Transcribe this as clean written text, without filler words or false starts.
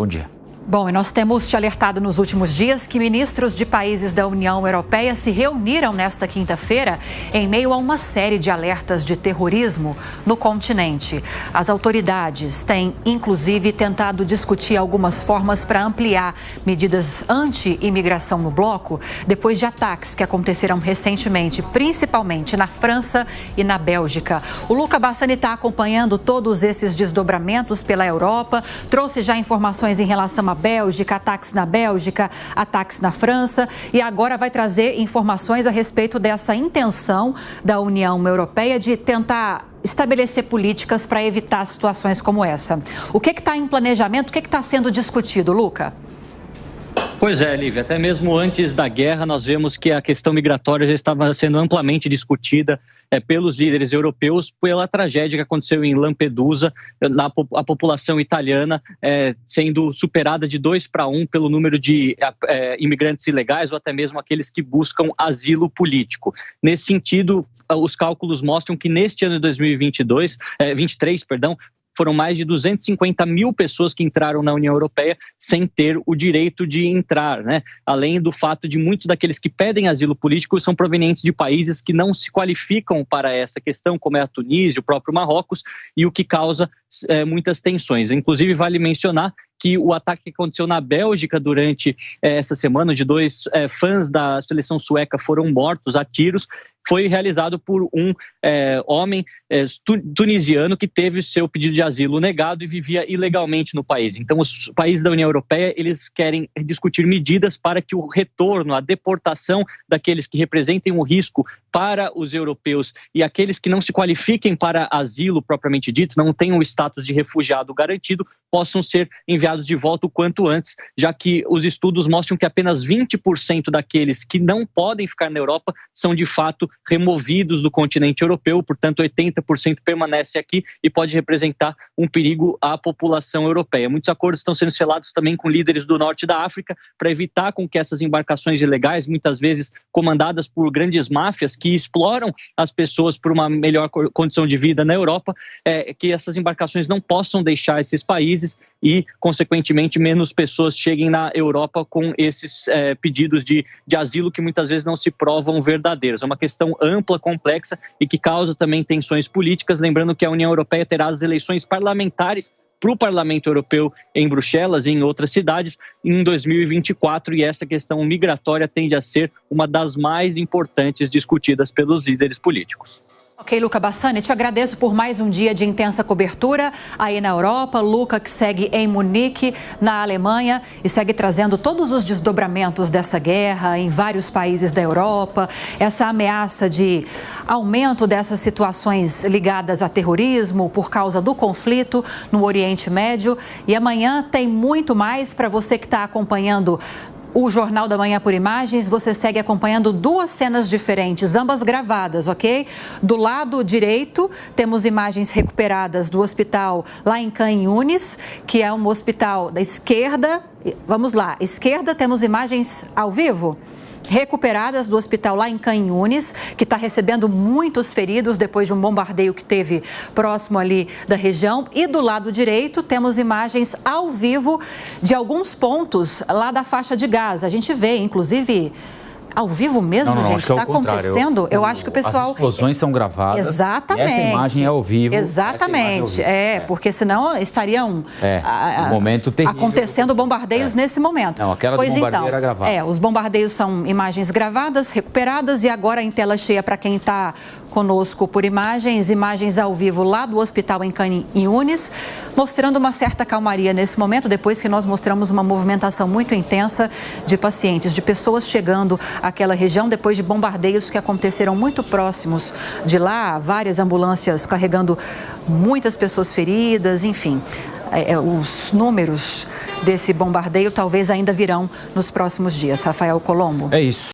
Bom dia. Bom, e nós temos te alertado nos últimos dias que ministros de países da União Europeia se reuniram nesta quinta-feira em meio a uma série de alertas de terrorismo no continente. As autoridades têm, inclusive, tentado discutir algumas formas para ampliar medidas anti-imigração no bloco, depois de ataques que aconteceram recentemente, principalmente na França e na Bélgica. O Luca Bassani está acompanhando todos esses desdobramentos pela Europa, trouxe já informações em relação à Bélgica, ataques na Bélgica, ataques na França, e agora vai trazer informações a respeito dessa intenção da União Europeia de tentar estabelecer políticas para evitar situações como essa. O que está em planejamento, o que está sendo discutido, Luca? Pois é, Lívia, até mesmo antes da guerra nós vemos que a questão migratória já estava sendo amplamente discutida pelos líderes europeus pela tragédia que aconteceu em Lampedusa, a população italiana sendo superada de 2-1 pelo número de imigrantes ilegais ou até mesmo aqueles que buscam asilo político. Nesse sentido, os cálculos mostram que neste ano de 2023, foram mais de 250 mil pessoas que entraram na União Europeia sem ter o direito de entrar, né? Além do fato de muitos daqueles que pedem asilo político são provenientes de países que não se qualificam para essa questão, como é a Tunísia, o próprio Marrocos, e o que causa muitas tensões. Inclusive, vale mencionar que o ataque que aconteceu na Bélgica durante essa semana, de 2 fãs da seleção sueca foram mortos a tiros, foi realizado por um homem tunisiano que teve seu pedido de asilo negado e vivia ilegalmente no país. Então, os países da União Europeia, eles querem discutir medidas para que o retorno, a deportação daqueles que representem um risco para os europeus e aqueles que não se qualifiquem para asilo propriamente dito, não tenham o status de refugiado garantido, possam ser enviados de volta o quanto antes, já que os estudos mostram que apenas 20% daqueles que não podem ficar na Europa são de fato removidos do continente europeu, portanto 80% permanece aqui e pode representar um perigo à população europeia. Muitos acordos estão sendo selados também com líderes do norte da África para evitar com que essas embarcações ilegais, muitas vezes comandadas por grandes máfias que exploram as pessoas por uma melhor condição de vida na Europa, que essas embarcações não possam deixar esses países e, consequentemente, menos pessoas cheguem na Europa com esses pedidos de asilo que muitas vezes não se provam verdadeiros. É uma questão ampla, complexa e que causa também tensões políticas. Lembrando que a União Europeia terá as eleições parlamentares para o Parlamento Europeu em Bruxelas e em outras cidades em 2024, e essa questão migratória tende a ser uma das mais importantes discutidas pelos líderes políticos. Ok, Luca Bassani, te agradeço por mais um dia de intensa cobertura aí na Europa. Luca, que segue em Munique, na Alemanha, e segue trazendo todos os desdobramentos dessa guerra em vários países da Europa, essa ameaça de aumento dessas situações ligadas a terrorismo por causa do conflito no Oriente Médio. E amanhã tem muito mais para você que está acompanhando o Jornal da Manhã por Imagens. Você segue acompanhando 2 cenas diferentes, ambas gravadas, ok? Do lado direito, temos imagens recuperadas do hospital lá em Khan Yunis, que é um hospital da esquerda. Vamos lá, esquerda, temos imagens ao vivo recuperadas do hospital lá em Khan Yunis, que está recebendo muitos feridos depois de um bombardeio que teve próximo ali da região. E do lado direito temos imagens ao vivo de alguns pontos lá da faixa de Gaza. A gente vê, inclusive, ao vivo mesmo, não, gente, acho que é o está contrário. acontecendo. Eu acho que o pessoal... As explosões são gravadas. Exatamente. E essa imagem é ao vivo. Exatamente. Porque senão estariam um momento terrível, acontecendo bombardeios nesse momento. Não, aquela do bombardeio era gravada. Os bombardeios são imagens gravadas, recuperadas, e agora em tela cheia para quem está conosco por imagens ao vivo lá do hospital em Khan Yunis, mostrando uma certa calmaria nesse momento, depois que nós mostramos uma movimentação muito intensa de pacientes, de pessoas chegando àquela região depois de bombardeios que aconteceram muito próximos de lá, várias ambulâncias carregando muitas pessoas feridas, enfim. Os números desse bombardeio talvez ainda virão nos próximos dias. Rafael Colombo. É isso.